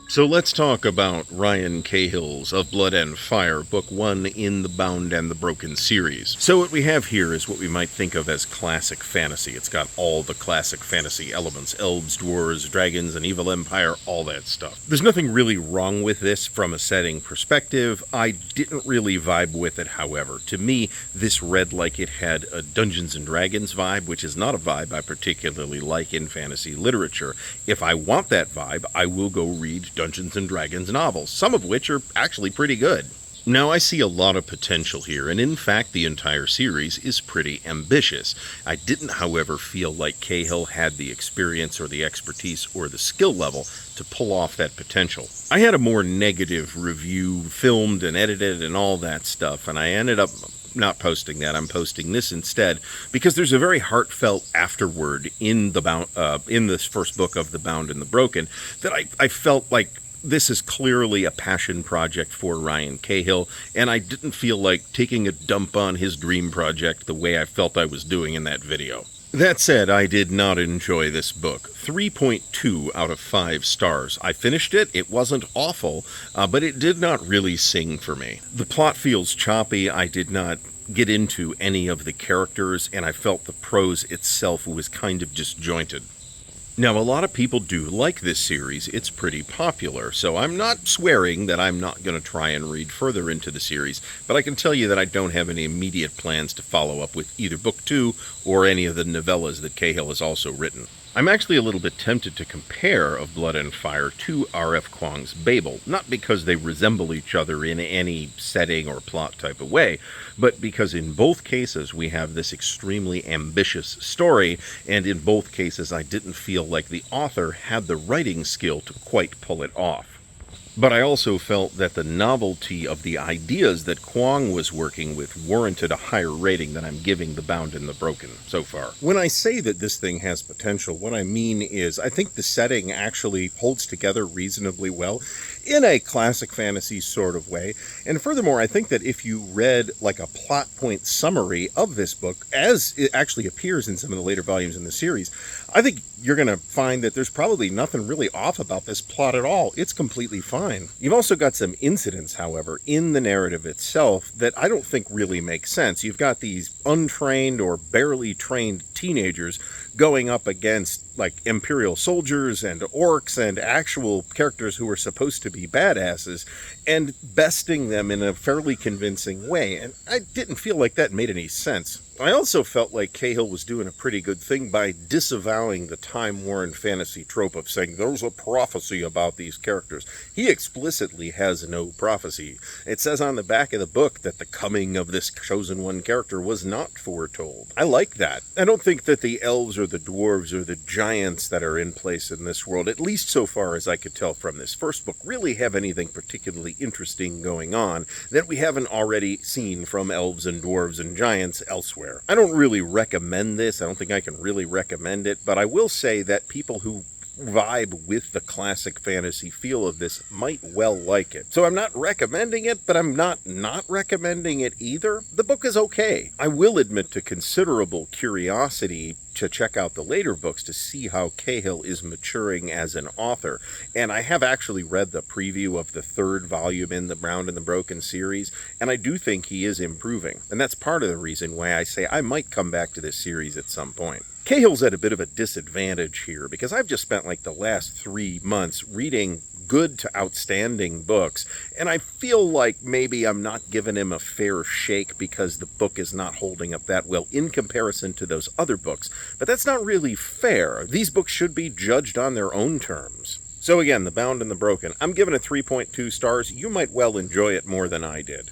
So let's talk about Ryan Cahill's Of Blood and Fire, Book 1 in the Bound and the Broken series. So what we have here is what we might think of as classic fantasy. It's got all the classic fantasy elements: elves, dwarves, dragons, an evil empire, all that stuff. There's nothing really wrong with this from a setting perspective. I didn't really vibe with it, however. To me, this read like it had a Dungeons and Dragons vibe, which is not a vibe I particularly like in fantasy literature. If I want that vibe, I will go read Dungeons and Dragons novels, some of which are actually pretty good. Now, I see a lot of potential here, and in fact, the entire series is pretty ambitious. I didn't, however, feel like Cahill had the experience or the expertise or the skill level to pull off that potential. I had a more negative review filmed and edited and all that stuff, and I ended up not posting that. I'm posting this instead because there's a very heartfelt afterword in in this first book of The Bound and the Broken that I felt like this is clearly a passion project for Ryan Cahill, and I didn't feel like taking a dump on his dream project the way I felt I was doing in that video. That said, I did not enjoy this book. 3.2 out of 5 stars. I finished it. It wasn't awful, but it did not really sing for me. The plot feels choppy. I did not get into any of the characters, and I felt the prose itself was kind of disjointed. Now, a lot of people do like this series. It's pretty popular, so I'm not swearing that I'm not going to try and read further into the series, but I can tell you that I don't have any immediate plans to follow up with either Book 2 or any of the novellas that Cahill has also written. I'm actually a little bit tempted to compare Of Blood and Fire to R.F. Kuang's Babel, not because they resemble each other in any setting or plot type of way, but because in both cases we have this extremely ambitious story, and in both cases I didn't feel like the author had the writing skill to quite pull it off. But I also felt that the novelty of the ideas that Kuang was working with warranted a higher rating than I'm giving The Bound and the Broken so far. When I say that this thing has potential, what I mean is I think the setting actually holds together reasonably well in a classic fantasy sort of way. And furthermore, I think that if you read like a plot point summary of this book, as it actually appears in some of the later volumes in the series, I think you're going to find that there's probably nothing really off about this plot at all. It's completely fine. You've also got some incidents, however, in the narrative itself that I don't think really make sense. You've got these untrained or barely trained teenagers going up against like Imperial soldiers and orcs and actual characters who are supposed to be badasses and besting them in a fairly convincing way. And I didn't feel like that made any sense. I also felt like Cahill was doing a pretty good thing by disavowing the time-worn fantasy trope of saying there's a prophecy about these characters. He explicitly has no prophecy. It says on the back of the book that the coming of this chosen one character was not foretold. I like that. I don't think that the elves or the dwarves or the giants that are in place in this world, at least so far as I could tell from this first book, really have anything particularly interesting going on that we haven't already seen from elves and dwarves and giants elsewhere. I don't really recommend this. I don't think I can really recommend it, but I will say that people who vibe with the classic fantasy feel of this might well like it. So I'm not recommending it, but I'm not recommending it either. The book is okay. I will admit to considerable curiosity to check out the later books to see how Cahill is maturing as an author. And I have actually read the preview of the third volume in the Bound and the Broken series, and I do think he is improving. And that's part of the reason why I say I might come back to this series at some point. Cahill's at a bit of a disadvantage here because I've just spent like the last 3 months reading good to outstanding books, and I feel like maybe I'm not giving him a fair shake because the book is not holding up that well in comparison to those other books. But that's not really fair. These books should be judged on their own terms. So again, The Bound and the Broken, I'm giving it 3.2 stars. You might well enjoy it more than I did.